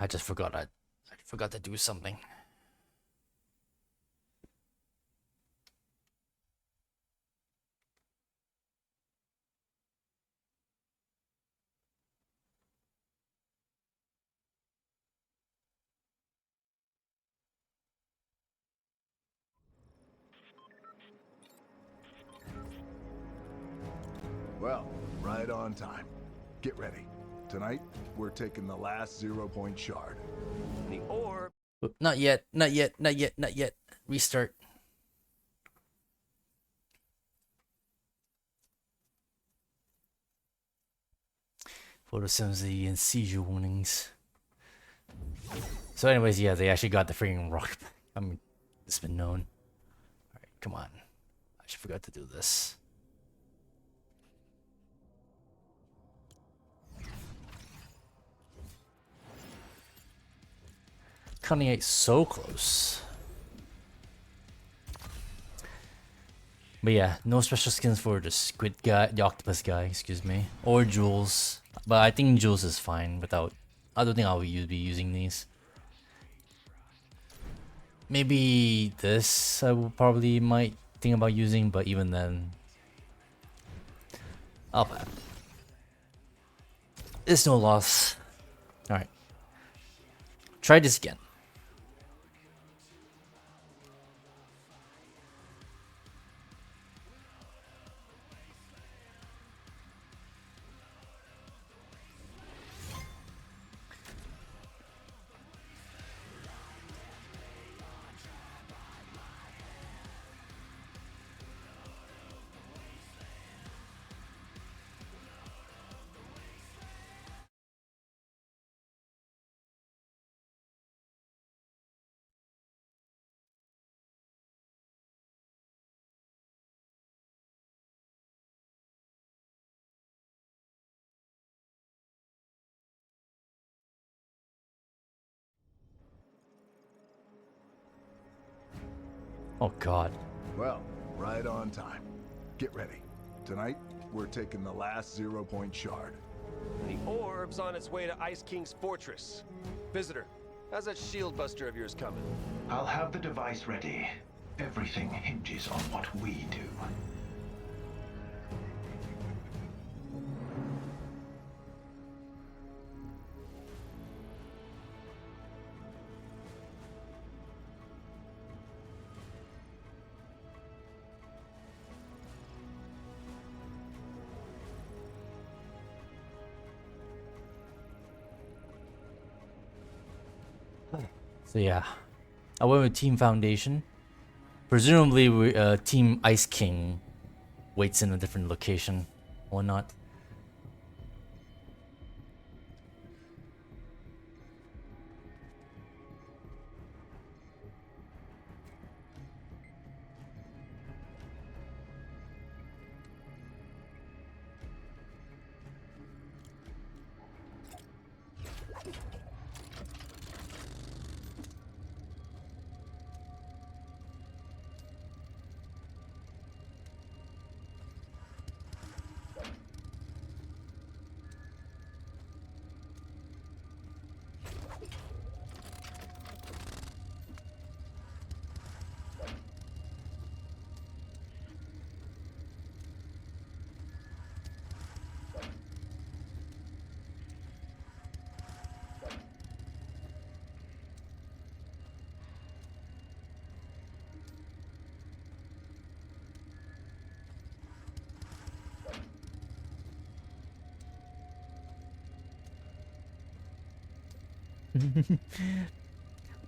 I just forgot. I forgot to do something. Well, right on time. Get ready. Tonight, we're taking the last 0 point shard. The orb. Not yet. Not yet. Not yet. Not yet. Restart. Photosynthesis and seizure warnings. So, anyways, yeah, they actually got the freaking rock. I mean, it's been known. Alright, come on. I just forgot to do this. Cunning 8 so close. But yeah, no special skins for the squid guy, the octopus guy, excuse me, or Jules. But I think Jules is fine without. I don't think I will be using these. Maybe this I will probably might think about using, but even then, I'll. It's no loss. All right, try this again. Oh God. Well, right on time. Get ready. Tonight, we're taking the last 0 point shard. The orb's on its way to Ice King's fortress. Visitor, how's that shield buster of yours coming? I'll have the device ready. Everything hinges on what we do. So yeah, I went with Team Foundation. Presumably, Team Ice King waits in a different location, or not.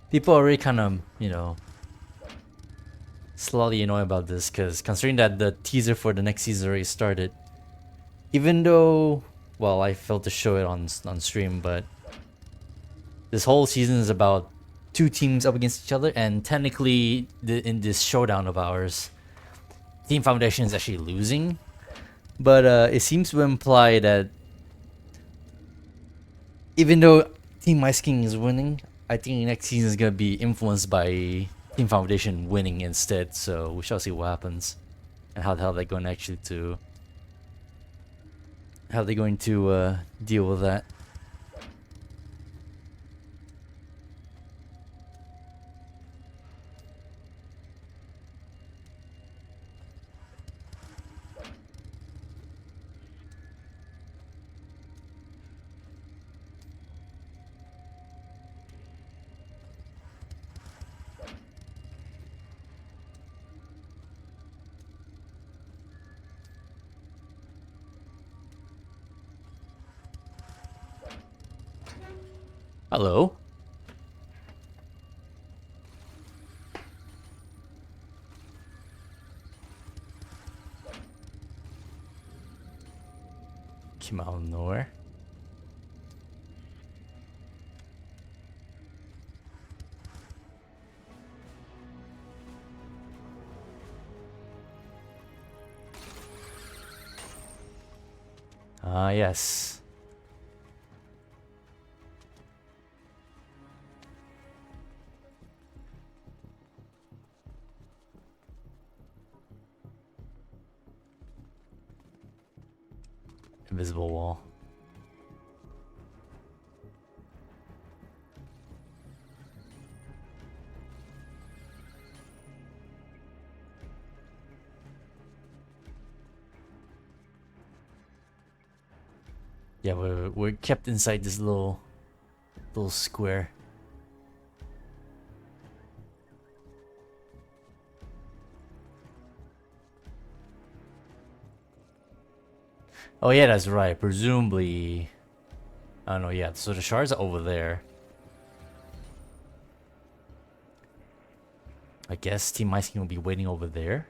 People are already kind of, slightly annoyed about this, because considering that the teaser for the next season already started, even though, well, I failed to show it on stream, but this whole season is about two teams up against each other, and technically, in this showdown of ours, Team Foundation is actually losing, but it seems to imply that even though Team Ice King is winning, I think next season is gonna be influenced by Team Foundation winning instead. So we shall see what happens, and how the hell they're going actually to deal with that. Hello. Came out of nowhere. Ah, yes. Invisible wall. Yeah, we're kept inside this little square. Oh yeah, that's right. Presumably, I don't know. Yeah, so the shards are over there. I guess Team Ice King will be waiting over there.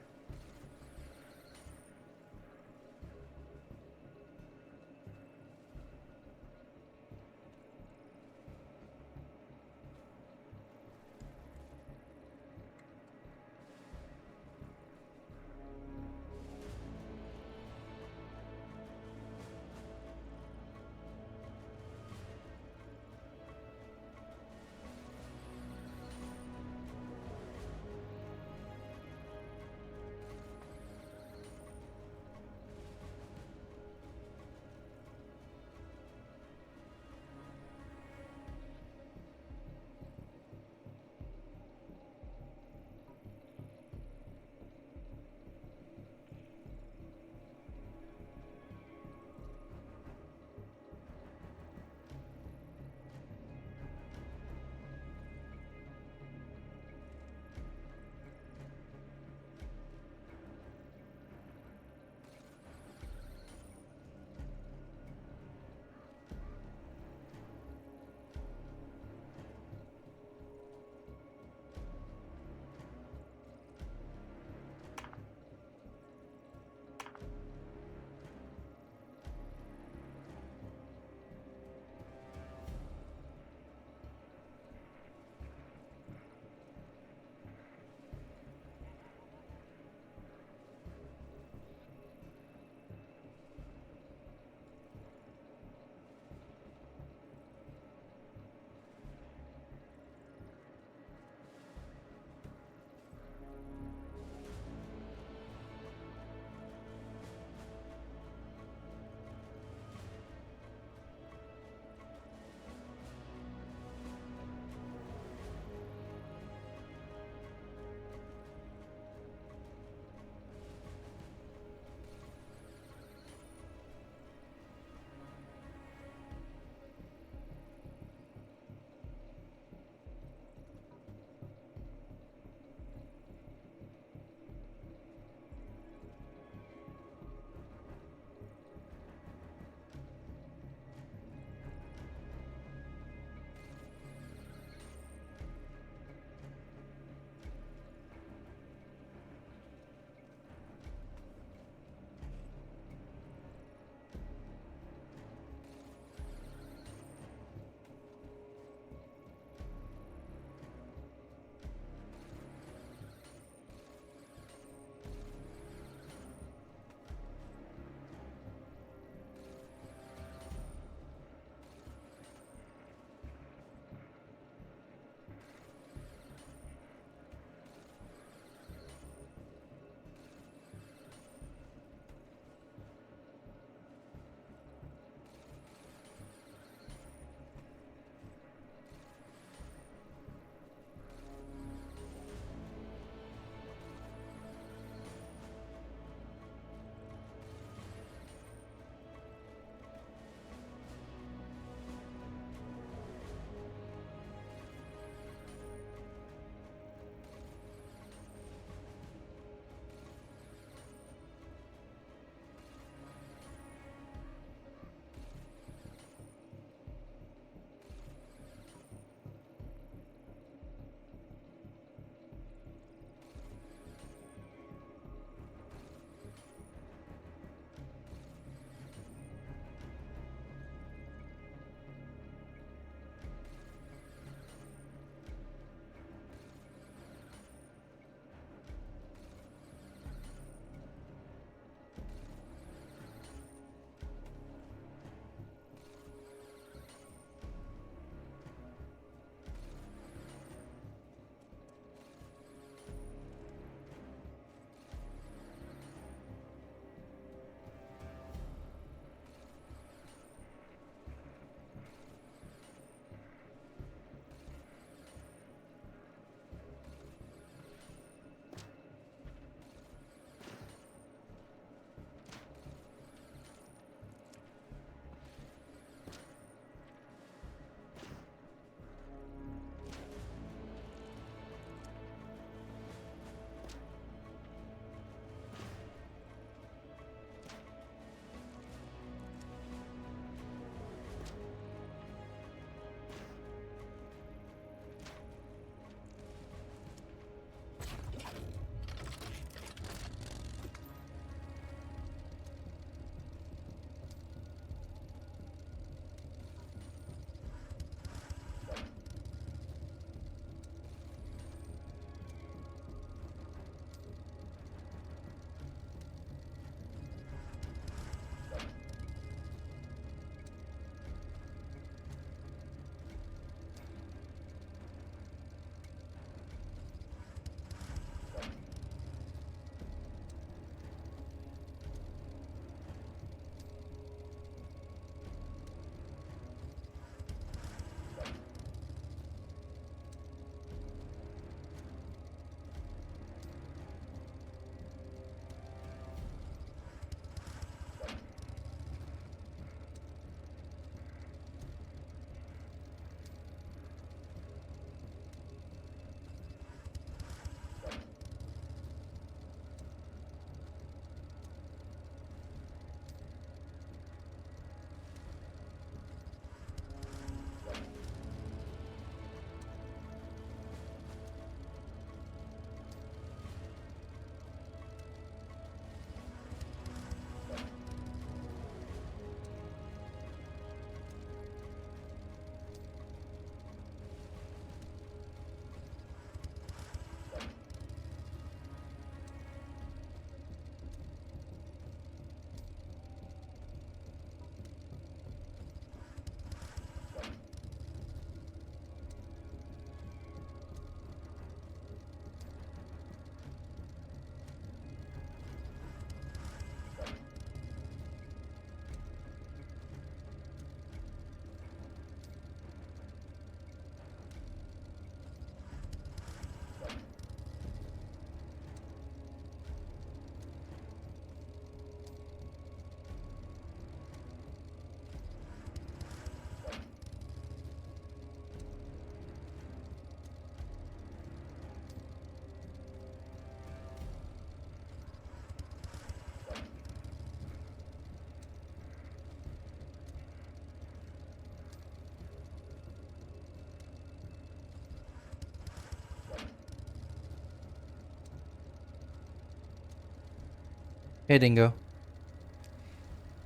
Hey, Dingo.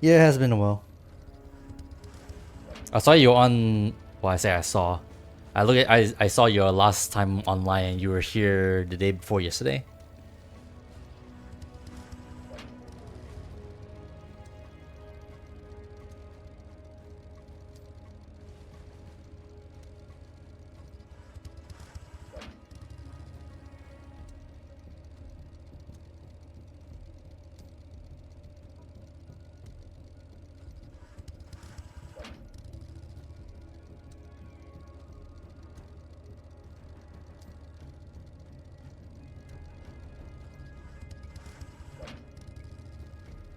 Yeah, it has been a while. I saw you on. Well, I say I saw. I saw your last time online, and you were here the day before yesterday.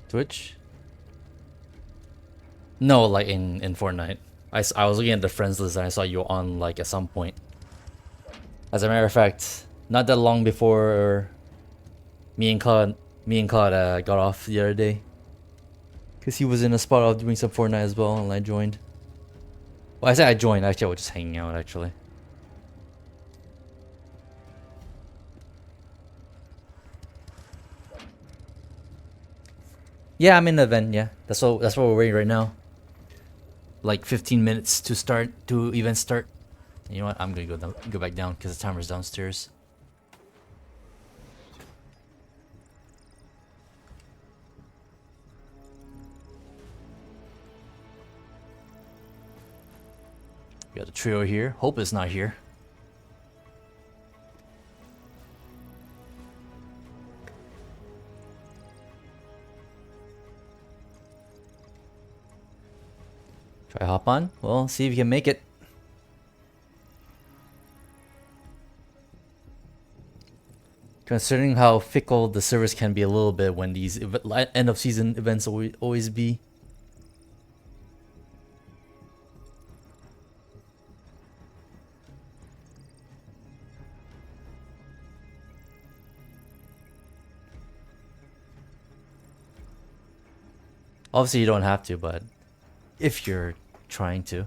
Twitch? No, like in Fortnite. I was looking at the friends list and I saw you on like at some point. As a matter of fact, not that long before me and Claude got off the other day. Cause he was in a spot of doing some Fortnite as well, and I joined. Well, I said I joined. Actually, I was just hanging out. Actually. Yeah, I'm in the event. Yeah, that's what we're waiting right now. Like 15 minutes to start to event start. You know what? I'm gonna go back down because the timer's downstairs. We got the trio here. Hope is not here. Try hop on. Well, see if you can make it. Considering how fickle the servers can be a little bit when these end of season events always be. Obviously you don't have to, but if you're trying to.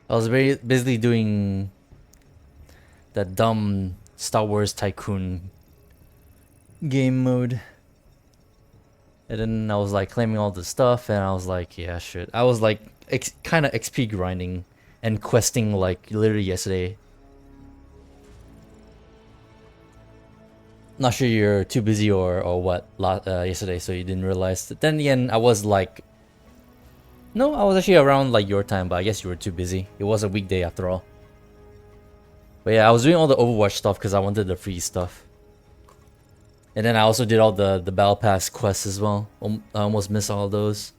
I was very busily doing that dumb Star Wars Tycoon game mode. And then I was like claiming all the stuff, and I was like, yeah, shit. I was like kind of XP grinding and questing like literally yesterday. Not sure you're too busy or what yesterday, so you didn't realize. Then again, I was like, no, I was actually around like your time, but I guess you were too busy. It was a weekday after all. But yeah, I was doing all the Overwatch stuff because I wanted the free stuff. And then I also did all the Battle Pass quests as well. I almost missed all of those.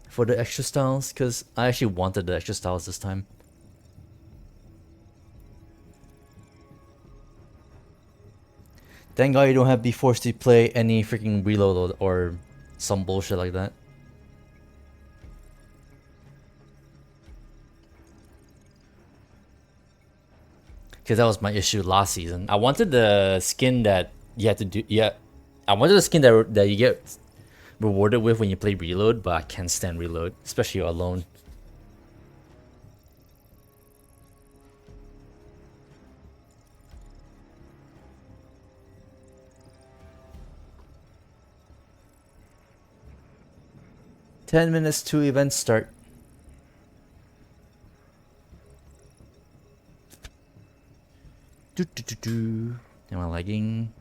For the extra styles, because I actually wanted the extra styles this time. Thank God you don't have to be forced to play any freaking reload or some bullshit like that. Because that was my issue last season. I wanted the skin that you had to do. Yeah, I wanted the skin that you get rewarded with when you play reload, but I can't stand reload, especially alone. "10 minutes to event start." Am I lagging?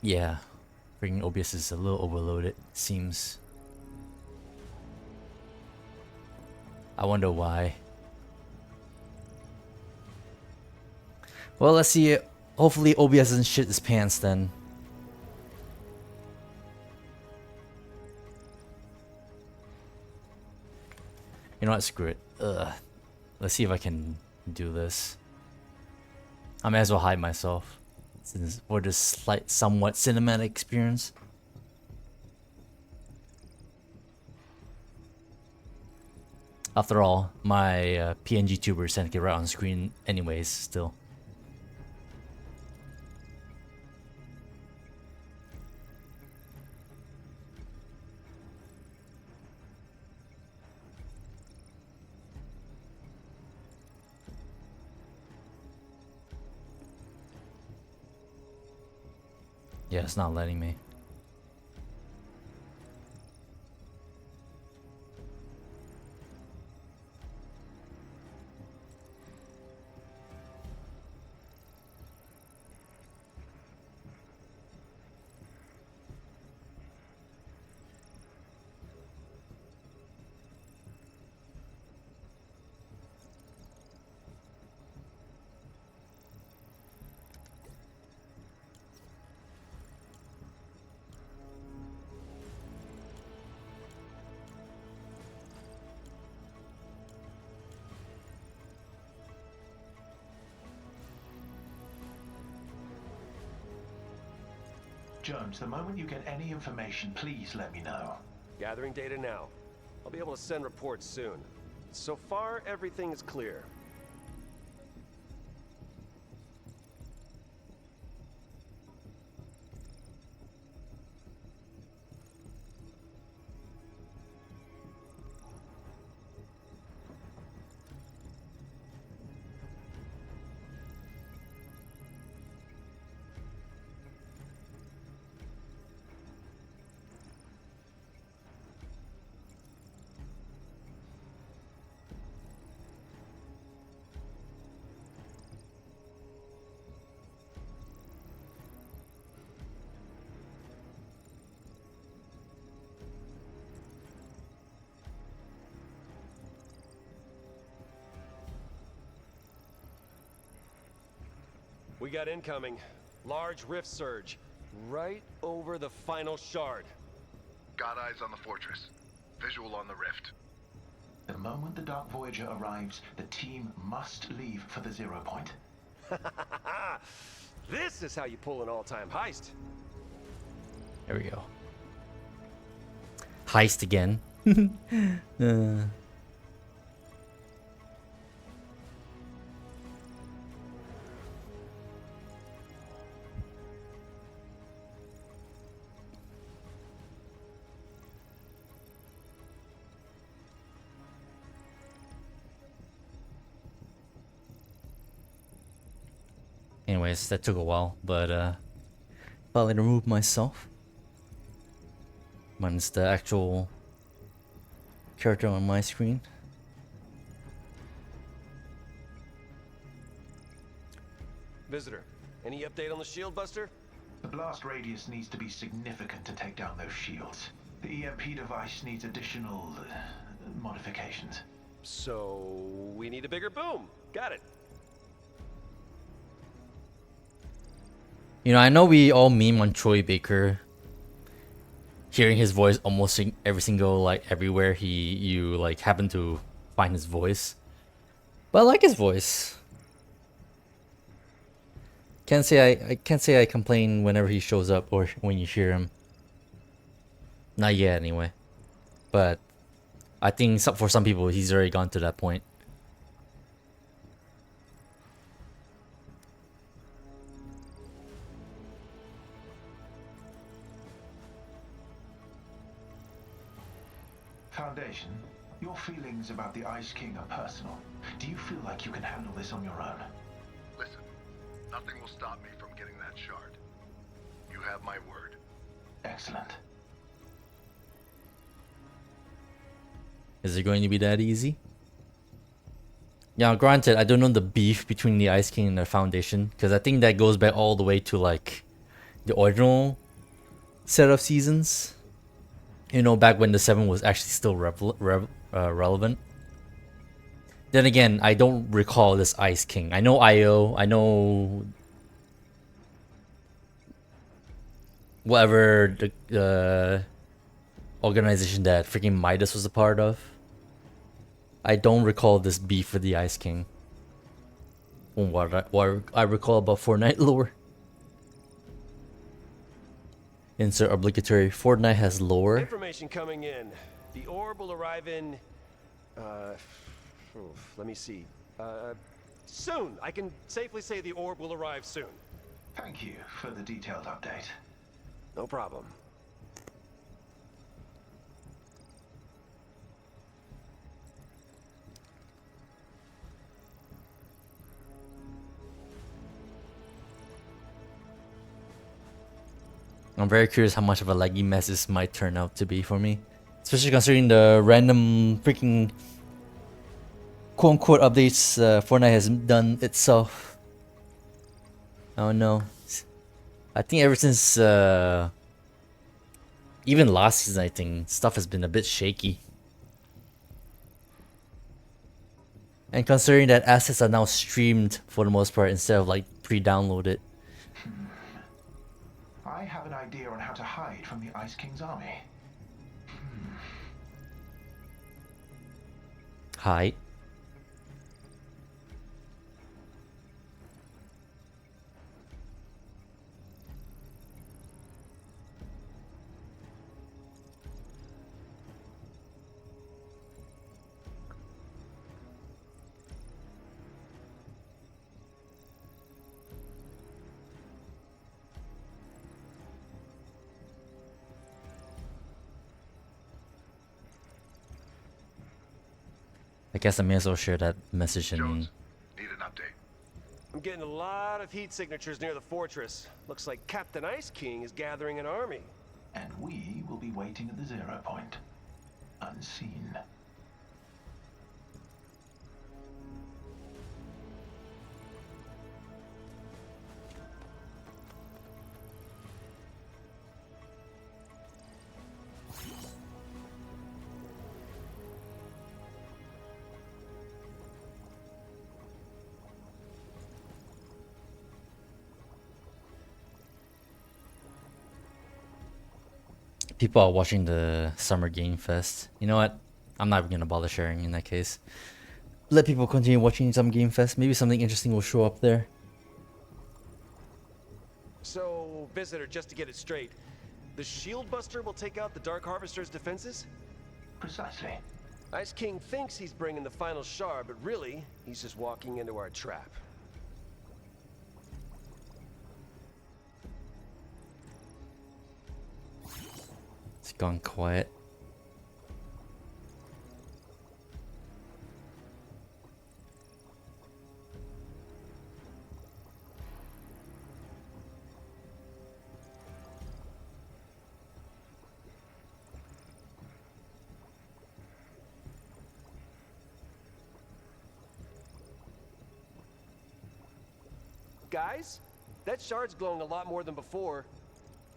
Yeah. Freaking OBS is a little overloaded, seems. I wonder why. Well, let's see. Hopefully OBS doesn't shit its pants then. You know what? Screw it. Ugh. Let's see if I can do this. I may as well hide myself for this slight, somewhat cinematic experience. After all, my PNG tuber sent it right on screen anyways, still. Yeah, it's not letting me. Jones, the moment you get any information, please let me know. Gathering data now. I'll be able to send reports soon. So far, everything is clear. We got incoming. Large rift surge. Right over the final shard. Got eyes on the fortress. Visual on the rift. The moment the Dark Voyager arrives, the team must leave for the 0 point. This is how you pull an all-time heist. There we go. Heist again. Anyways, that took a while, but finally removed myself. Minus the actual character on my screen. Visitor, any update on the shield buster? The blast radius needs to be significant to take down those shields. The EMP device needs additional modifications. So we need a bigger boom. Got it. You know, I know we all meme on Troy Baker, hearing his voice almost every single, like, everywhere you like happen to find his voice. But I like his voice. I can't say I complain whenever he shows up or when you hear him. Not yet, anyway. But I think for some people, he's already gone to that point. Foundation, your feelings about the Ice King are personal. Do you feel like you can handle this on your own? Listen, nothing will stop me from getting that shard. You have my word. Excellent. Is it going to be that easy? Yeah, granted, I don't know the beef between the Ice King and the Foundation, because I think that goes back all the way to, like, the original set of seasons. You know, back when the 7 was actually still relevant. Then again, I don't recall this Ice King. I know IO, I know whatever the organization that freaking Midas was a part of. I don't recall this beef with the Ice King. What I recall about Fortnite lore. Insert obligatory. Fortnite has lore. Information coming in. The orb will arrive in Uh, let me see. Soon. I can safely say the orb will arrive soon. Thank you for the detailed update. No problem. I'm very curious how much of a laggy mess this might turn out to be for me. Especially considering the random freaking quote-unquote updates Fortnite has done itself. I don't know. I think ever since even last season, I think stuff has been a bit shaky. And considering that assets are now streamed for the most part instead of like pre-downloaded. I have an idea on how to hide from the Ice King's army. Hi. I guess I may as well share that message in. Jones, need an update. I'm getting a lot of heat signatures near the fortress. Looks like Captain Ice King is gathering an army. And we will be waiting at the 0 point. Unseen. People are watching the Summer Game Fest. You know what? I'm not even gonna bother sharing in that case. Let people continue watching Summer Game Fest. Maybe something interesting will show up there. So, Visitor, just to get it straight, the Shield Buster will take out the Dark Harvester's defenses? Precisely. Ice King thinks he's bringing the final shard, but really, he's just walking into our trap. It's gone quiet. Guys, that shard's glowing a lot more than before.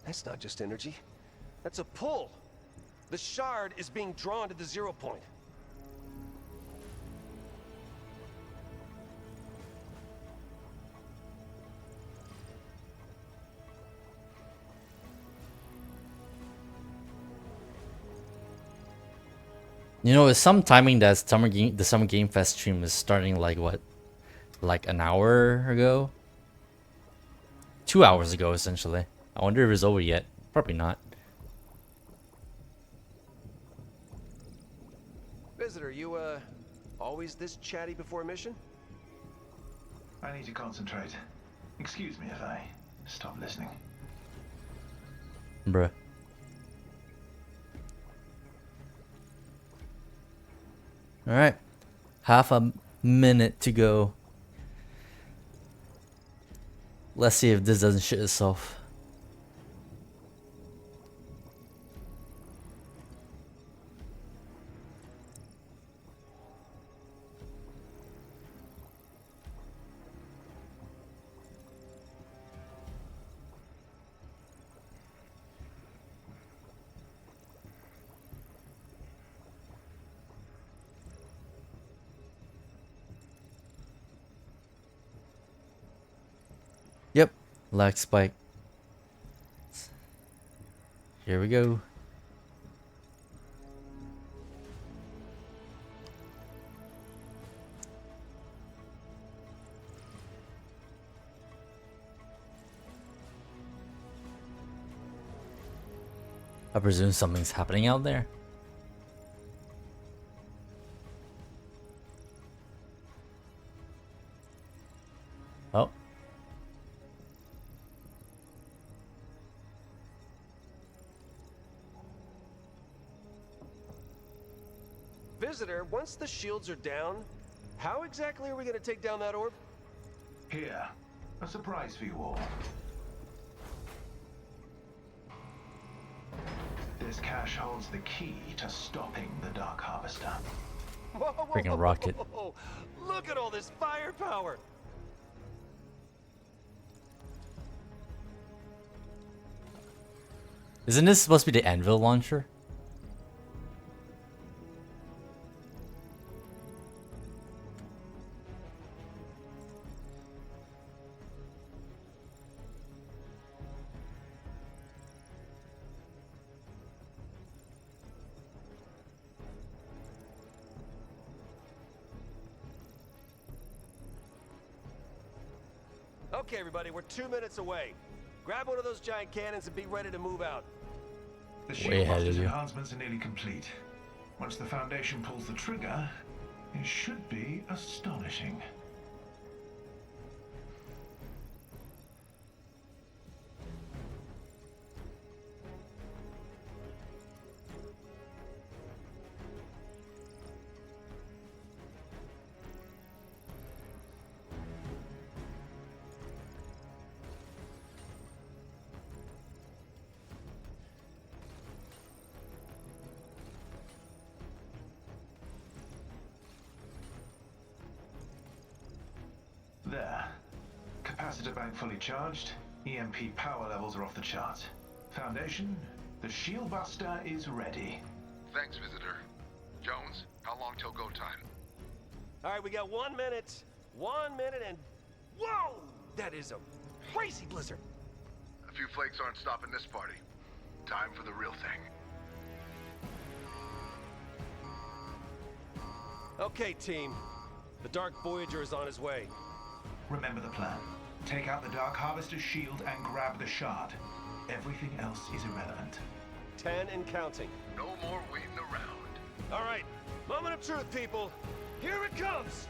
That's not just energy. That's a pull. The shard is being drawn to the 0 point. You know, it's some timing that the Summer Game Fest stream is starting like what? Like an hour ago? 2 hours ago, essentially. I wonder if it's over yet. Probably not. Visitor, you, always this chatty before a mission? I need to concentrate. Excuse me if I stop listening. Bruh. Alright. Half a minute to go. Let's see if this doesn't shit itself. Yep, lag spike. Here we go. I presume something's happening out there. Visitor, once the shields are down, how exactly are we gonna take down that orb? Here, a surprise for you all. This cache holds the key to stopping the Dark Harvester. Whoa, whoa, Freaking whoa, rocket. whoa, whoa. Look at all this firepower! Isn't this supposed to be the anvil launcher? Okay, everybody, we're 2 minutes away. Grab one of those giant cannons and be ready to move out. The Way ahead of Shieldmaster's you. enhancements are nearly complete. Once the Foundation pulls the trigger, it should be astonishing. There. Capacitor bank fully charged. EMP power levels are off the charts. Foundation, the shield buster is ready. Thanks, Visitor. Jones, how long till go time? All right, we got 1 minute. 1 minute and... Whoa! That is a crazy blizzard. A few flakes aren't stopping this party. Time for the real thing. Okay, team. The Dark Voyager is on his way. Remember the plan. Take out the Dark Harvester's shield and grab the shard. Everything else is irrelevant. 10 and counting. No more waiting around. All right, moment of truth, people. Here it comes!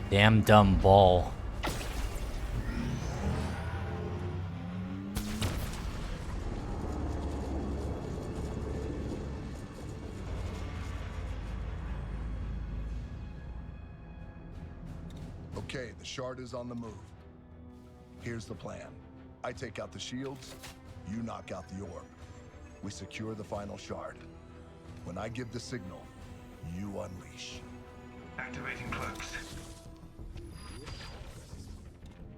Damn dumb ball. Okay, the shard is on the move. Here's the plan. I take out the shields, you knock out the orb. We secure the final shard. When I give the signal, you unleash. Activating cloaks.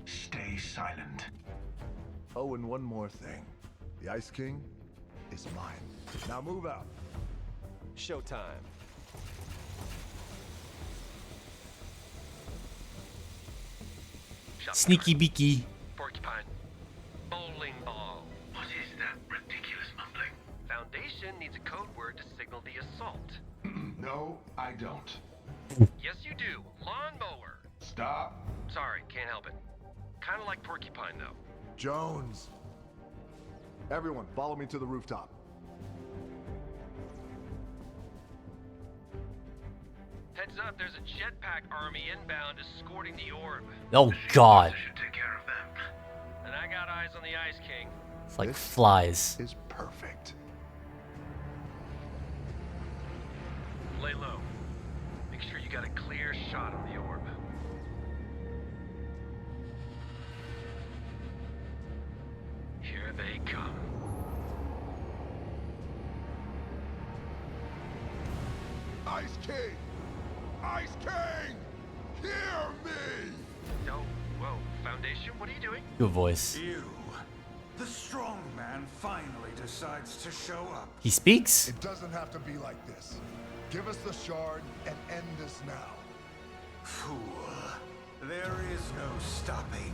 Stay silent. Oh, and one more thing. The Ice King is mine. Now move out. Showtime. Sneaky beaky. Porcupine. Bowling ball. What is that ridiculous mumbling? Foundation needs a code word to signal the assault. No, I don't. Yes, you do. Lawnmower. Stop. Sorry, can't help it. Kind of like Porcupine, though. Jones. Everyone, follow me to the rooftop. Heads up, there's a jetpack army inbound escorting the orb. Oh god. I should take care of them. And I got eyes on the Ice King. It's like This flies. is perfect. Lay low. Make sure you got a clear shot on the orb. Here they come. Ice King! Ice King! Hear me! No, whoa, Foundation, what are you doing? Good voice. You, the strong man, finally decides to show up. He speaks? It doesn't have to be like this. Give us the shard and end this now. Fool, there is no stopping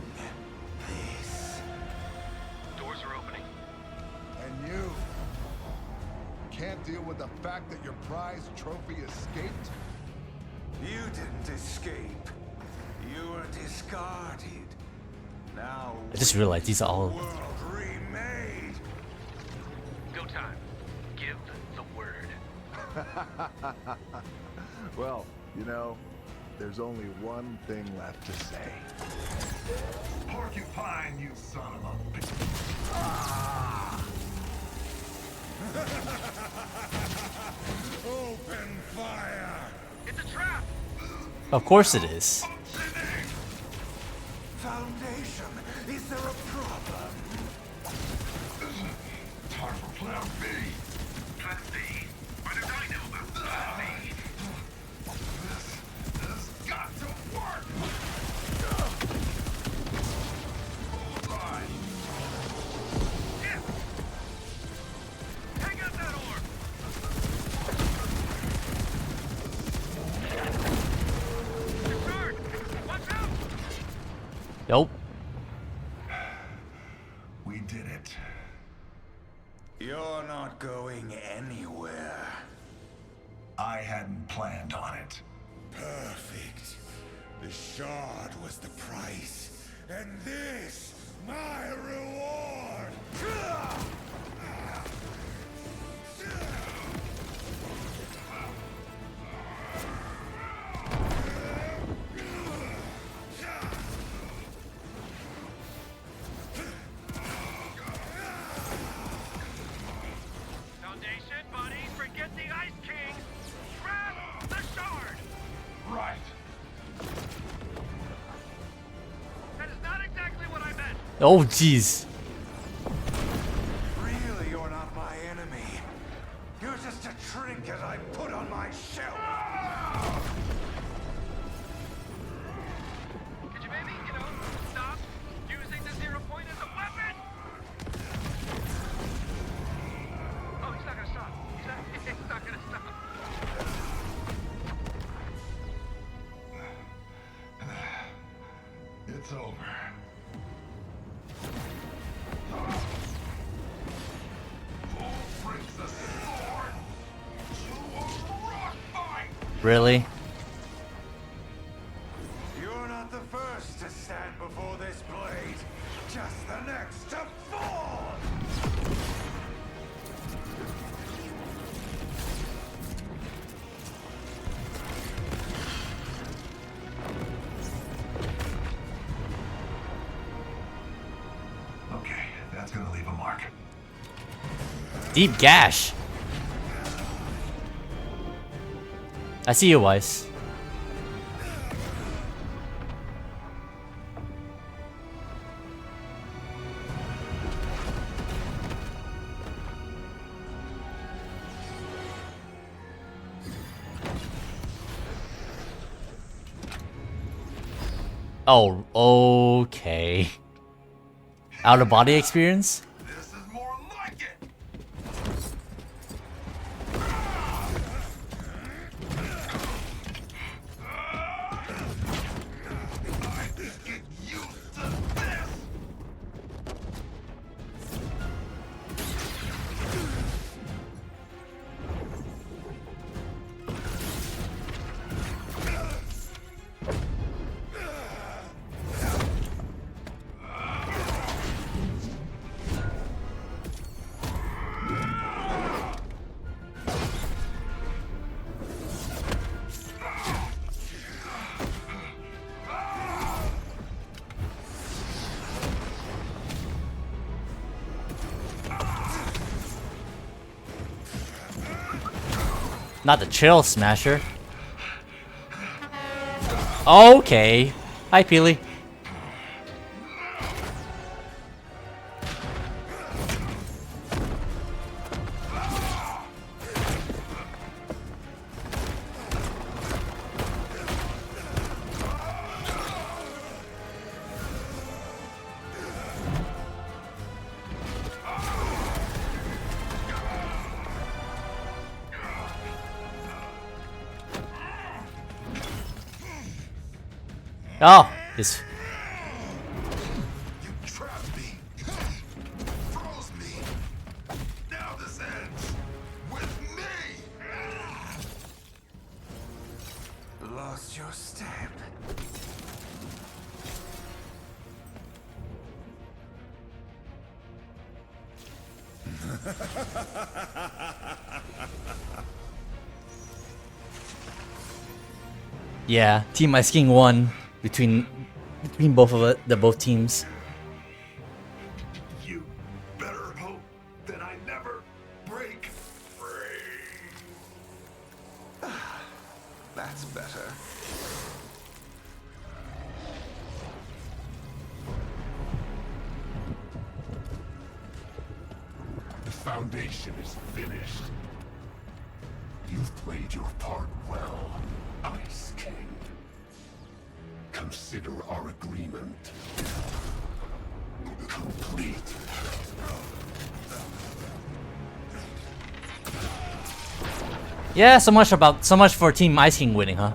this. Doors are opening. And you can't deal with the fact that your prize trophy escaped? You didn't escape. You were discarded. Now I just realized these are all world remade. Go time. Well, you know, there's only one thing left to say. Porcupine, you son of a bitch. Open fire! It's a trap! Of course it is. Foundation, is there a problem? Time for plan B. Plan B? What did I know about plan B? This has got to work! Hold on. Yeah. Hang out that orb! Guard! Watch out! Yup. We did it. You're not going anywhere. I hadn't planned on it. Perfect. The shard was the price. And this, my reward! Foundation, buddy, forget the Ice King! Grab the shard! Right. That is not exactly what I meant! Oh, jeez. Really, you're not my enemy. You're just a trinket I put on my shelf. Could you maybe, stop using the 0 point as a weapon? Oh, he's not gonna stop. He's not gonna stop. It's over. Who brings the sword to a rock fight? Really? You're not the first to stand before this blade. Just the next to fall. Okay, that's gonna leave a mark. Deep gash. I see you, Weiss. Oh, okay. Out of body experience? This is more like it. I can get used to this. Not the chill smasher. Okay. Hi, Peely. Oh, this. You trapped me. Froze me. Now this ends with me. Lost your step. Yeah, Team Ice King won between both of it, both teams. You better hope that I never break free. That's better. The foundation is finished. You've played your part well, Ice King. Consider our agreement complete. Yeah, so much for Team Ice King winning, huh?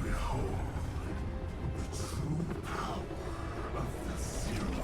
Behold the true power of the Zero.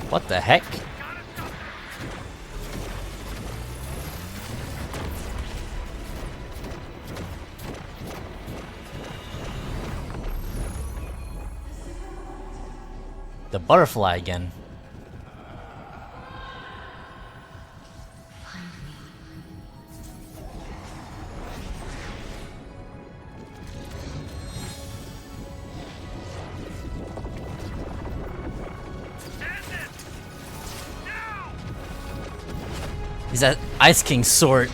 What the heck? The butterfly again. He's that Ice King sword.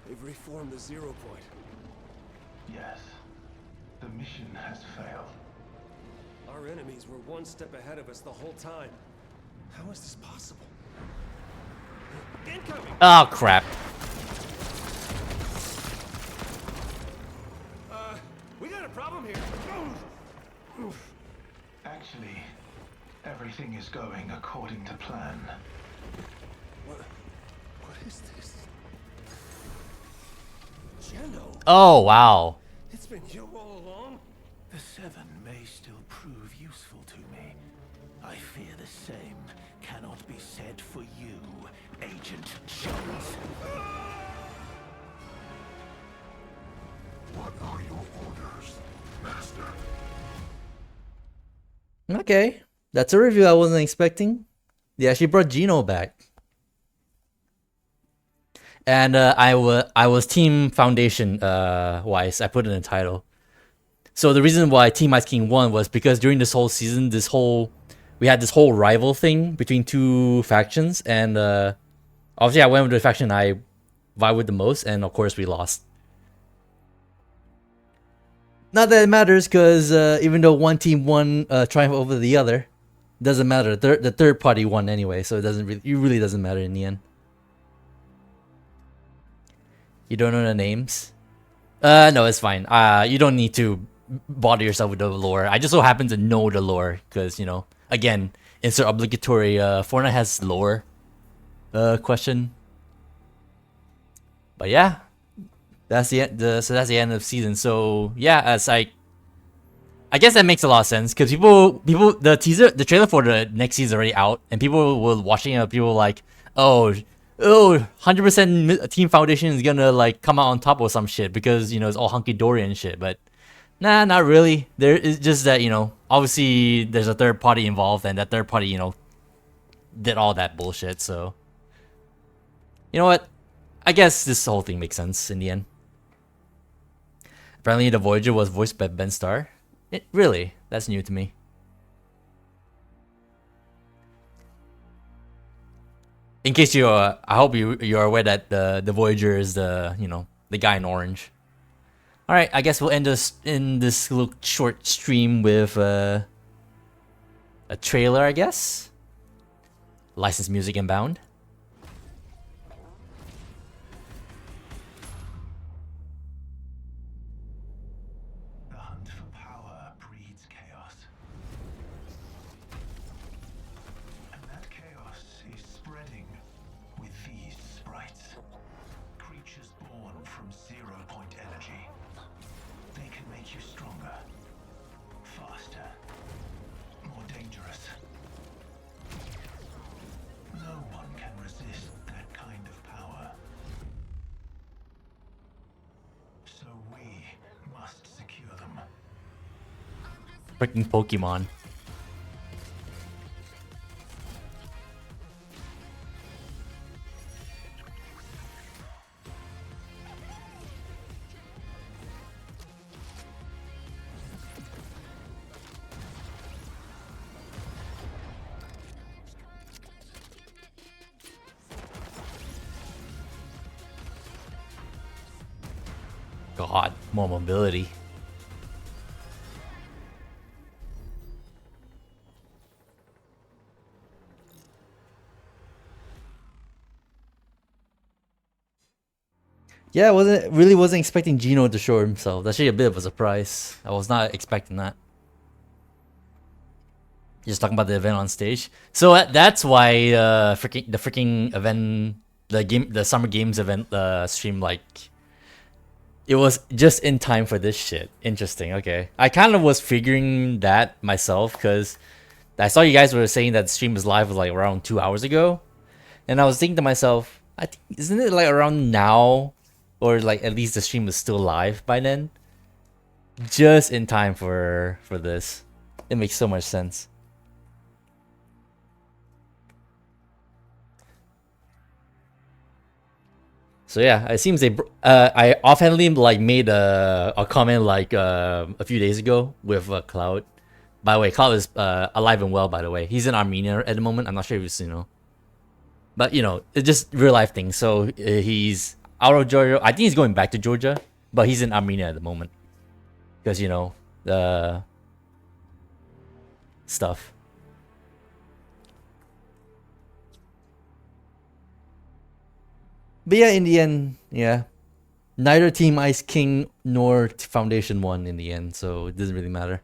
They've reformed the Zero Point. Yes. The mission has failed. Our enemies were one step ahead of us the whole time. How is this possible? Incoming! Oh crap. We got a problem here. Actually, everything is going according to plan. What is this? Jello, Oh wow. it's been you all along? The Seven may still prove useful to me. I fear the same cannot be said for you, Agent Jones. What are your orders, Master? Okay, that's a review I wasn't expecting. They actually brought Gino back. And I was Team Foundation wise. I put in the title. So the reason why Team Ice King won was because during this whole season, we had this whole rival thing between two factions, and obviously I went with the faction I vibe with the most, and of course we lost. Not that it matters, because even though one team won triumph over the other, doesn't matter. The third party won anyway, so it really doesn't matter in the end. You don't know the names? No, it's fine. You don't need to bother yourself with the lore. I just so happen to know the lore because, you know, again, insert obligatory. Fortnite has lore question. But yeah, that's the that's the end of season. So yeah, it's like, I guess that makes a lot of sense because people the trailer for the next season is already out, and people were watching it. People were like, oh, oh, 100% Team Foundation is gonna like come out on top or some shit because, you know, it's all hunky dory and shit. But nah, not really. There is just that, you know, obviously there's a third party involved, and that third party, you know, did all that bullshit. So, you know what? I guess this whole thing makes sense in the end. Apparently, the Voyager was voiced by Ben Starr. Really? That's new to me. In case you, I hope you're aware that the Voyager is the, you know, the guy in orange. All right, I guess we'll end this in this little short stream with a trailer, I guess. Licensed music inbound. The hunt for power breeds chaos. And that chaos is spreading with these sprites. Creatures born from zero-point energy. They can make you stronger, faster, more dangerous. No one can resist that kind of power. So we must secure them. Freaking Pokemon. God, more mobility. Yeah, I wasn't expecting Gino to show himself. That's actually a bit of a surprise. I was not expecting that. Just talking about the event on stage. So that's why the freaking event, the Summer Games event stream, like, it was just in time for this shit. Interesting. Okay, I kind of was figuring that myself because I saw you guys were saying that the stream was live like around 2 hours ago, and I was thinking to myself, I think isn't it like around now, or like at least the stream was still live by then, just in time for this. It makes so much sense. So yeah, it seems I offhandedly like made a comment like a few days ago with Cloud. By the way, Cloud is alive and well. By the way, he's in Armenia at the moment. I'm not sure if you know, but you know, it's just real life thing. So he's out of Georgia. I think he's going back to Georgia, but he's in Armenia at the moment because, you know, the stuff. But yeah, in the end, yeah, neither Team Ice King nor Foundation won in the end, so it doesn't really matter.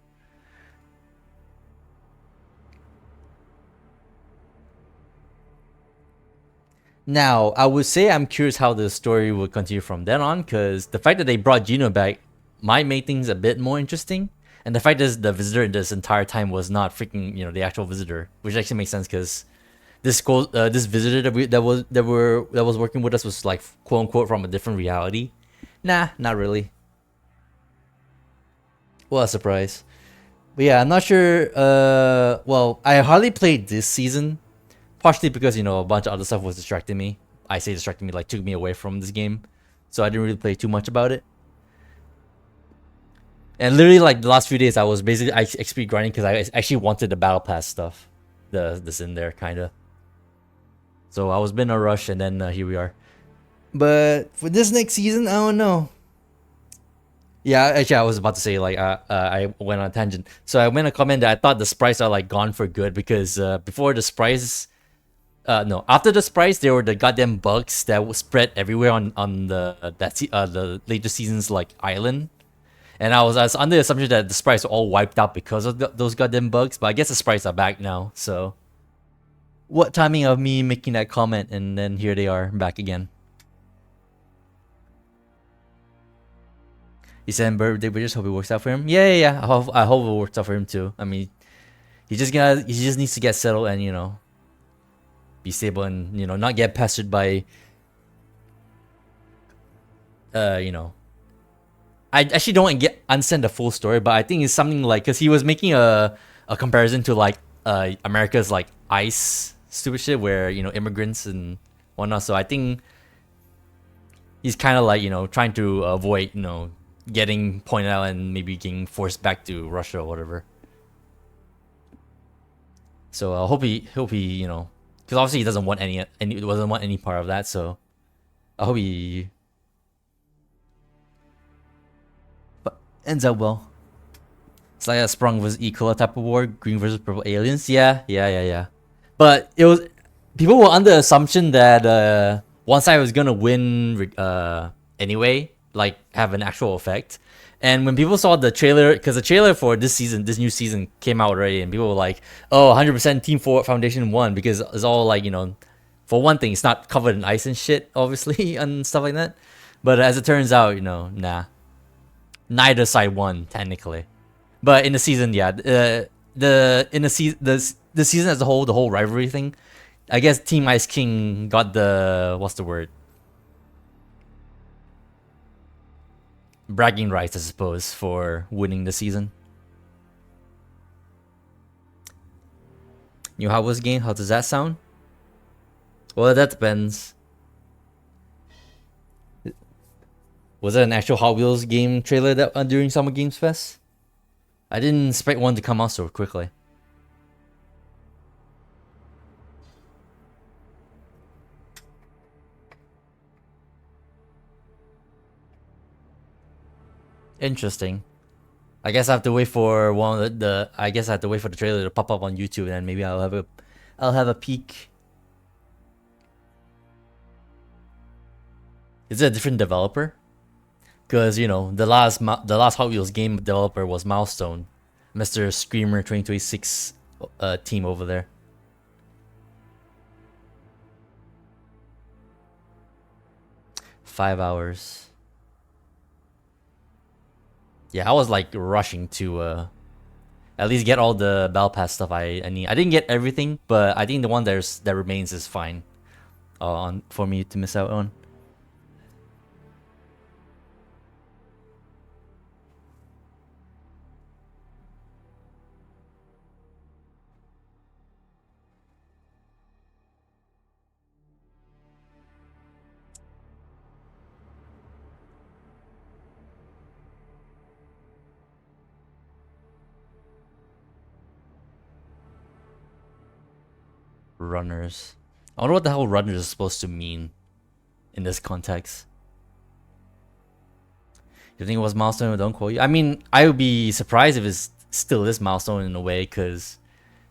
Now, I would say I'm curious how the story will continue from then on, because the fact that they brought Gino back might make things a bit more interesting. And the fact that the visitor in this entire time was not freaking, you know, the actual visitor, which actually makes sense because this visitor that was working with us was like quote unquote from a different reality. Nah, not really. Well, a surprise. But yeah, I'm not sure. Well, I hardly played this season, partially because, you know, a bunch of other stuff was distracting me. I say distracting me, like took me away from this game, so I didn't really play too much about it. And literally, like the last few days, I was basically XP grinding because I actually wanted the battle pass stuff, this in there kinda. So I was in a rush, and then here we are. But for this next season, I don't know. Yeah, actually, I was about to say, like, I went on a tangent. So I made a comment that I thought the sprites are like gone for good because before the sprites, no, after the sprites, there were the goddamn bugs that was spread everywhere on the later seasons like island. And I was under the assumption that the sprites are all wiped out because of those goddamn bugs, but I guess the sprites are back now, so... What timing of me making that comment, and then here they are, back again. He said birthday, we just hope it works out for him. Yeah. I hope it works out for him too. I mean, he just needs to get settled and, you know, be stable and, you know, not get pestered by, you know, I actually don't understand the full story, but I think it's something like, because he was making a comparison to like America's like ICE stupid shit where, you know, immigrants and whatnot. So I think he's kind of like, you know, trying to avoid, you know, getting pointed out and maybe getting forced back to Russia or whatever. So I hope he you know, because obviously he doesn't want any part of that. So I hope he ends up well. It's like a Sprung vs. Ecola type of war, green versus purple aliens. Yeah. But it was, people were under the assumption that one side was gonna win anyway, like have an actual effect. And when people saw the trailer, because the trailer for this new season came out already, and people were like, "Oh, 100% Team Foundation won," because it's all like, you know, for one thing, it's not covered in ice and shit, obviously, and stuff like that. But as it turns out, you know, nah, neither side won technically. But in the season, yeah, the season as a whole, the whole rivalry thing, I guess Team Ice King got the, what's the word? Bragging rights, I suppose, for winning the season. New Hot Wheels game, how does that sound? Well, that depends. Was it an actual Hot Wheels game trailer that during Summer Games Fest? I didn't expect one to come out so quickly. Interesting. I guess I have to wait for one of the I guess I have to wait for the trailer to pop up on YouTube, and then maybe I'll have a peek. Is it a different developer? Because, you know, the last Hot Wheels game developer was Milestone, Mr. Screamer 2026 team over there. $5 hours. Yeah, I was like rushing to at least get all the Battle Pass stuff I need. I didn't get everything, but I think the one that remains is fine for me to miss out on. Runners. I wonder what the hell runners is supposed to mean in this context. You think it was Milestone? Don't quote you. I mean, I would be surprised if it's still this Milestone in a way, because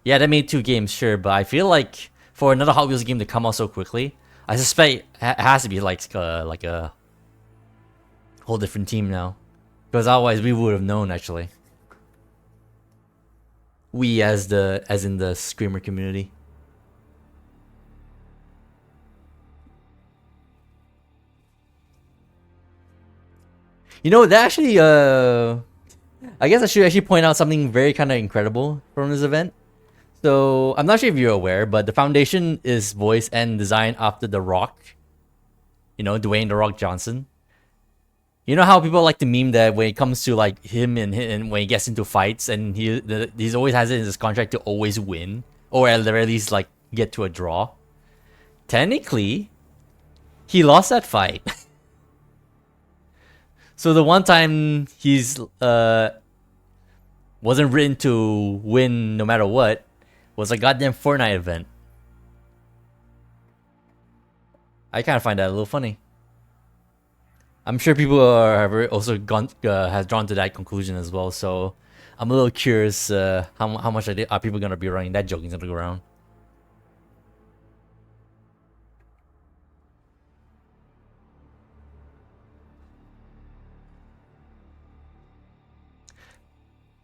yeah, they made 2 games, sure, but I feel like for another Hot Wheels game to come out so quickly, I suspect it has to be like a whole different team now, because otherwise we would have known actually. We as in the Screamer community. You know, that actually, I guess I should actually point out something very kind of incredible from this event. So, I'm not sure if you're aware, but the Foundation is voiced and designed after The Rock. You know, Dwayne "The Rock" Johnson. You know how people like to meme that when it comes to like him and when he gets into fights, and he's always has it in his contract to always win, or at the very least like get to a draw. Technically, he lost that fight. So the one time he's wasn't written to win no matter what was a goddamn Fortnite event. I kind of find that a little funny. I'm sure people have also has drawn to that conclusion as well. So I'm a little curious how much are people gonna be running that joke into the ground.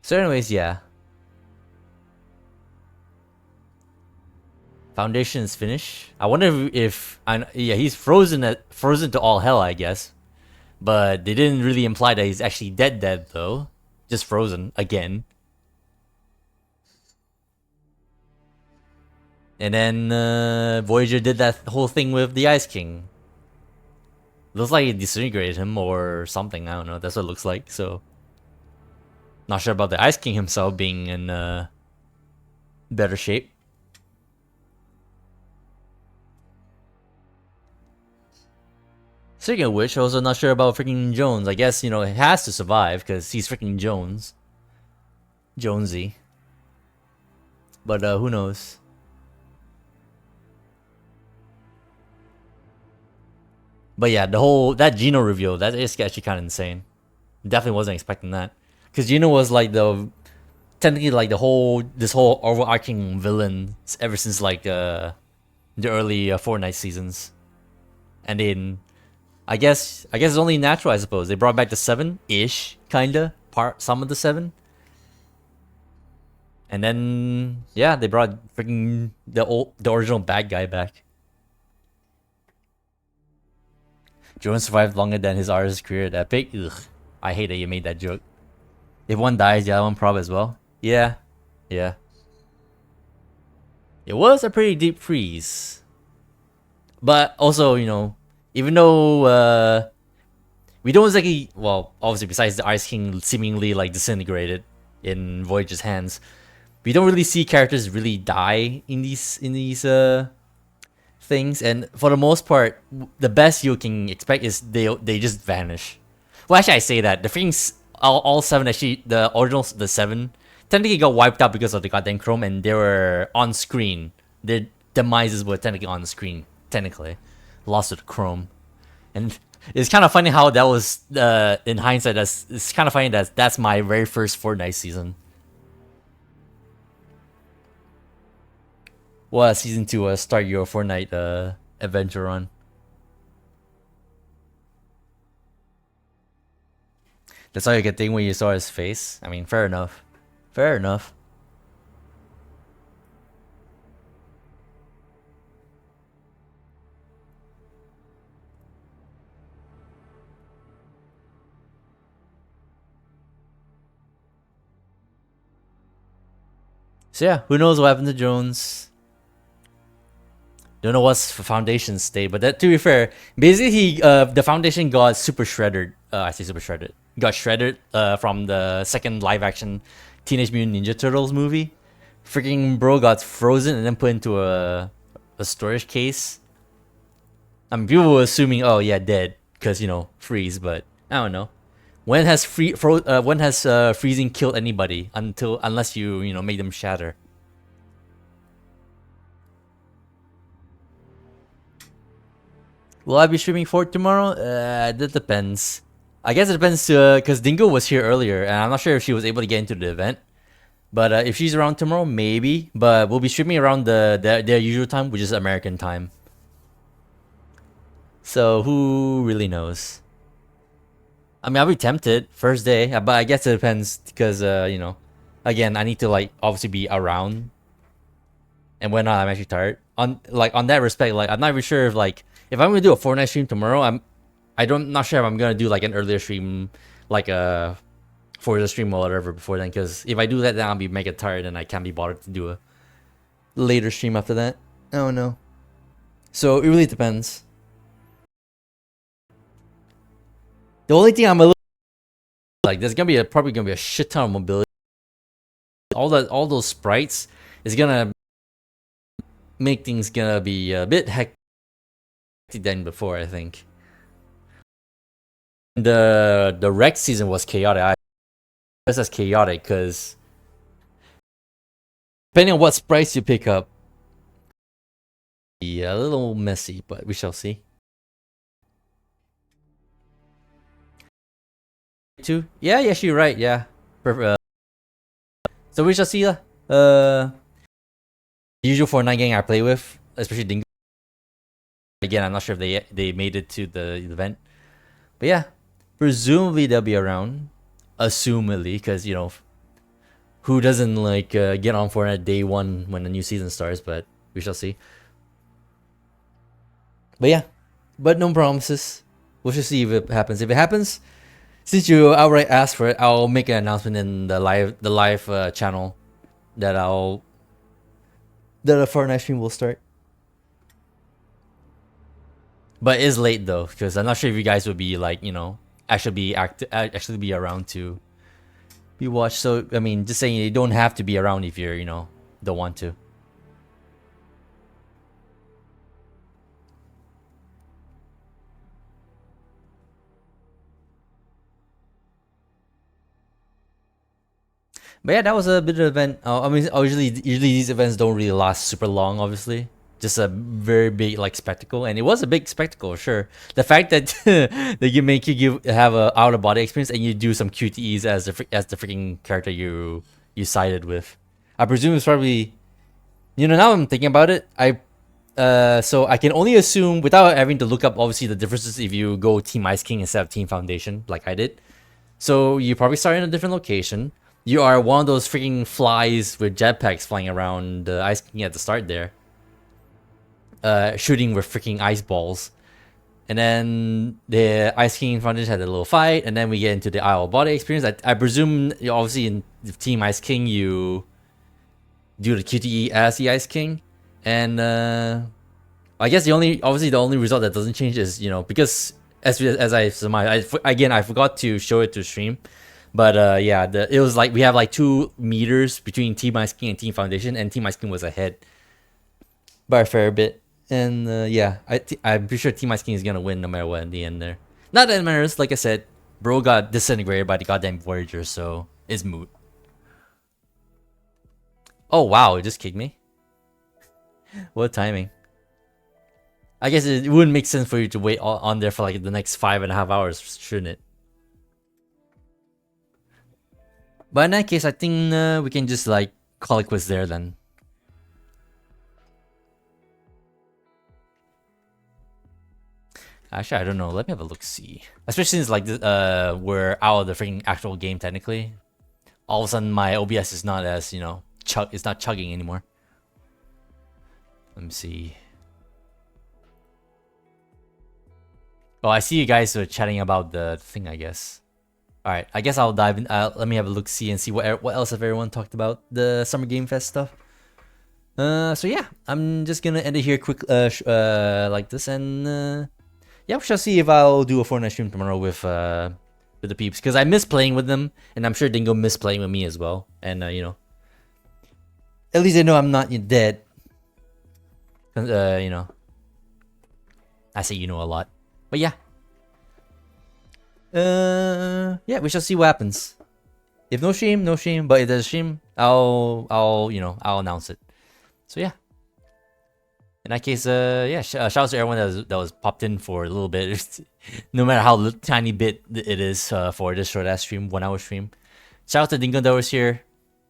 So anyways, yeah. Foundation is finished. I wonder if yeah, he's frozen to all hell, I guess. But they didn't really imply that he's actually dead though. Just frozen again. And then Voyager did that whole thing with the Ice King. Looks like it disintegrated him or something. I don't know. That's what it looks like. So, not sure about the Ice King himself being in better shape. Speaking of which, also not sure about freaking Jones. I guess, you know, it has to survive because he's freaking Jones. Jonesy. But who knows? But yeah, that Gino reveal, that is actually kind of insane. Definitely wasn't expecting that. Because Gino was like technically like this whole overarching villain ever since like the early Fortnite seasons. And then I guess it's only natural, I suppose. They brought back the 7-ish, kinda, some of the 7. And then yeah, they brought freaking the original bad guy back. Jones survived longer than his artist career at Epic. Ugh, I hate that you made that joke. If one dies, the other one prob as well. Yeah, yeah. It was a pretty deep freeze. But also, you know, even though we don't exactly, well, obviously besides the Ice King seemingly like disintegrated in Voyager's hands, we don't really see characters really die in these things, and for the most part, the best you can expect is they just vanish. Well, actually, I say that the things all 7 actually, the original the 7 technically got wiped out because of the goddamn Chrome, and they were on screen. Their demises were technically on screen, technically lost to the Chrome, and it's kind of funny how that was in hindsight. It's kind of funny that that's my very first Fortnite season. Well, season 2 start your Fortnite adventure on. That's all you could think when you saw his face. I mean, fair enough. Fair enough. So yeah, who knows what happened to Jones? Don't know what's for Foundation state, but that, to be fair, basically the Foundation got super shredded. I say super shredded. Got shredded from the second live action Teenage Mutant Ninja Turtles movie. Freaking bro got frozen and then put into a storage case. I mean, people were assuming, oh yeah, dead, because you know freeze, but I don't know. When has freezing killed anybody unless you know make them shatter? Will I be streaming for tomorrow? That depends. I guess it depends because Dingo was here earlier, and I'm not sure if she was able to get into the event. But if she's around tomorrow, maybe. But we'll be streaming around their usual time, which is American time. So who really knows? I mean, I'll be tempted first day, but I guess it depends because you know, again, I need to like obviously be around, and when not, I'm actually tired. On that respect, like I'm not even sure if like if I'm gonna do a Fortnite stream tomorrow, I'm not sure if I'm gonna do like an earlier stream, like for the stream or whatever before then. Because if I do that, then I'll be mega tired and I can't be bothered to do a later stream after that. I don't know. So it really depends. The only thing I'm a little like, there's gonna be probably gonna be a shit ton of mobility. All those sprites is gonna make things gonna be a bit hectic than before, I think. The Rex season was chaotic. Just as chaotic because depending on what sprites you pick up, be a little messy, but we shall see. Too? Yeah, you're right. Yeah, perfect. So we shall see. The usual Fortnite gang I play with, especially Dingo. Again, I'm not sure if they made it to the event, but yeah, presumably they'll be around. Assumedly, because you know, who doesn't like get on Fortnite day 1 when the new season starts? But we shall see. But yeah, but no promises. We shall see if it happens. If it happens, since you outright asked for it, I'll make an announcement in the live channel that I'll that a Fortnite stream will start. But it is late though, because I'm not sure if you guys would be like, you know, actually be around to be watched. So I mean, just saying, you don't have to be around if you're, you know, don't want to. But yeah, that was a bit of an event. I mean, usually these events don't really last super long, obviously. Just a very big like spectacle, and it was a big spectacle, sure. The fact that that you make you have a out of body experience and you do some QTEs as the freaking character you sided with, I presume it's probably, you know, now I'm thinking about it, so I can only assume without having to look up obviously the differences if you go Team Ice King instead of Team Foundation like I did. So you probably start in a different location. You are one of those freaking flies with jetpacks flying around the Ice King at the start there. Shooting with freaking ice balls. And then the Ice King Foundation had a little fight, and then we get into the Isle of Body experience. I presume, obviously, in Team Ice King, you do the QTE as the Ice King. And I guess the only result that doesn't change is, you know, because as I surmised, I forgot to show it to stream. But yeah, it was like we have like 2 meters between Team Ice King and Team Foundation, and Team Ice King was ahead by a fair bit. And yeah, I'm pretty sure Team Ice King is gonna win no matter what in the end there. Not that it matters, like I said, bro got disintegrated by the goddamn Voyager, so it's moot. Oh wow, it just kicked me. What timing. I guess it wouldn't make sense for you to wait on there for like the next 5.5 hours, shouldn't it? But in that case, I think we can just like call it quits there then. Actually, I don't know. Let me have a look. See, especially since like we're out of the freaking actual game technically. All of a sudden, my OBS is not as, you know, it's not chugging anymore. Let me see. Oh, I see you guys are chatting about the thing, I guess. All right, I guess I'll dive in. Let me have a look, see, and see what else have everyone talked about the Summer Game Fest stuff. So yeah, I'm just gonna end it here quick, like this, and yeah, we shall see if I'll do a Fortnite stream tomorrow with the peeps, because I miss playing with them, and I'm sure Dingo miss playing with me as well. And you know, at least they know I'm not dead. You know, I say you know a lot, but yeah. Yeah, we shall see what happens. If no stream, no stream. But if there's a stream, I'll you know, I'll announce it. So yeah. In that case, yeah, shout out to everyone that was popped in for a little bit, no matter how tiny bit it is for this short ass stream, 1 hour stream. Shout out to Dingo that was here,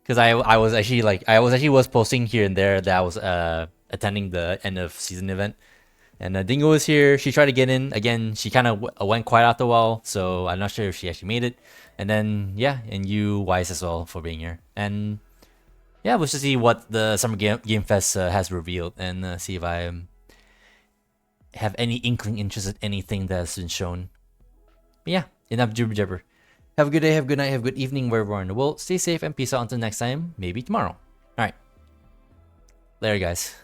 because I was actually posting here and there that I was attending the end of season event, and Dingo was here. She tried to get in again. She kind of went quiet after a while, so I'm not sure if she actually made it. And then yeah, and you Wise as well for being here. And yeah, we'll just see what the Summer Game Fest has revealed, and see if I have any inkling interest in anything that's been shown. But yeah, enough jibber jabber. Have a good day, have a good night, have a good evening wherever you are in the world. Stay safe and peace out until next time, maybe tomorrow. Alright. Later, guys.